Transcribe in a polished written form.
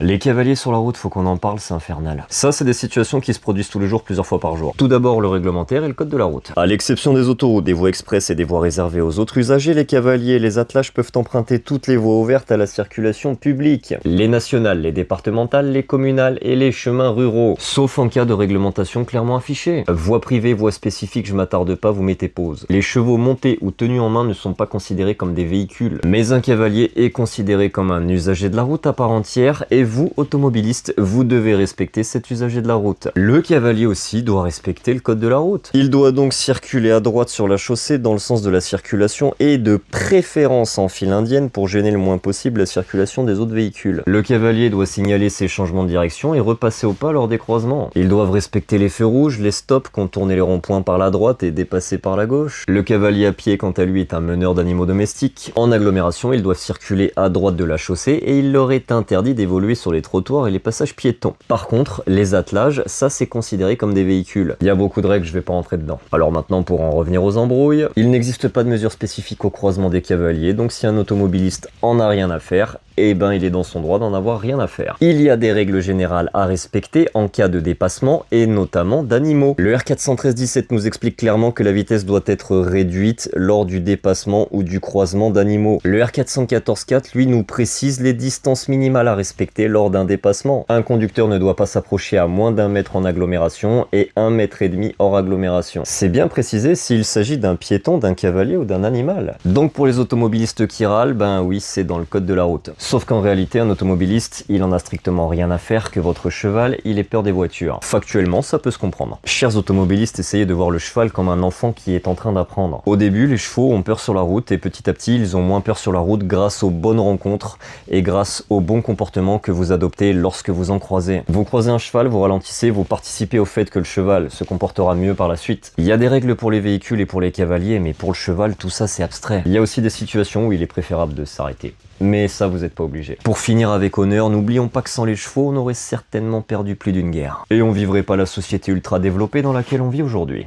Les cavaliers sur la route, faut qu'on en parle, c'est infernal. Ça, c'est des situations qui se produisent tous les jours, plusieurs fois par jour. Tout d'abord, le réglementaire et le code de la route. À l'exception des autoroutes, des voies express et des voies réservées aux autres usagers, les cavaliers et les attelages peuvent emprunter toutes les voies ouvertes à la circulation publique. Les nationales, les départementales, les communales et les chemins ruraux. Sauf en cas de réglementation clairement affichée. Voie privée, voie spécifique, je m'attarde pas, vous mettez pause. Les chevaux montés ou tenus en main ne sont pas considérés comme des véhicules. Mais un cavalier est considéré comme un usager de la route à part entière et vous, automobilistes, vous devez respecter cet usager de la route. Le cavalier aussi doit respecter le code de la route. Il doit donc circuler à droite sur la chaussée dans le sens de la circulation et de préférence en file indienne pour gêner le moins possible la circulation des autres véhicules. Le cavalier doit signaler ses changements de direction et repasser au pas lors des croisements. Ils doivent respecter les feux rouges, les stops, contourner les ronds-points par la droite et dépasser par la gauche. Le cavalier à pied, quant à lui, est un meneur d'animaux domestiques. En agglomération, ils doivent circuler à droite de la chaussée et il leur est interdit d'évoluer sur les trottoirs et les passages piétons. Par contre, les attelages, ça c'est considéré comme des véhicules. Il y a beaucoup de règles, je vais pas rentrer dedans. Alors maintenant, pour en revenir aux embrouilles, il n'existe pas de mesure spécifique au croisement des cavaliers, donc si un automobiliste en a rien à faire, eh ben il est dans son droit d'en avoir rien à faire. Il y a des règles générales à respecter en cas de dépassement et notamment d'animaux. Le R413-17 nous explique clairement que la vitesse doit être réduite lors du dépassement ou du croisement d'animaux. Le R414-4 lui nous précise les distances minimales à respecter lors d'un dépassement. Un conducteur ne doit pas s'approcher à moins d'1 mètre en agglomération et 1,5 mètre hors agglomération. C'est bien précisé s'il s'agit d'un piéton, d'un cavalier ou d'un animal. Donc pour les automobilistes qui râlent, ben oui, c'est dans le code de la route. Sauf qu'en réalité, un automobiliste, il en a strictement rien à faire que votre cheval, il ait peur des voitures. Factuellement, ça peut se comprendre. Chers automobilistes, essayez de voir le cheval comme un enfant qui est en train d'apprendre. Au début, les chevaux ont peur sur la route et petit à petit, ils ont moins peur sur la route grâce aux bonnes rencontres et grâce au bon comportement que vous adoptez lorsque vous en croisez. Vous croisez un cheval, vous ralentissez, vous participez au fait que le cheval se comportera mieux par la suite. Il y a des règles pour les véhicules et pour les cavaliers, mais pour le cheval, tout ça c'est abstrait. Il y a aussi des situations où il est préférable de s'arrêter. Mais ça, vous n'êtes pas obligé. Pour finir avec honneur, n'oublions pas que sans les chevaux, on aurait certainement perdu plus d'une guerre. Et on vivrait pas la société ultra développée dans laquelle on vit aujourd'hui.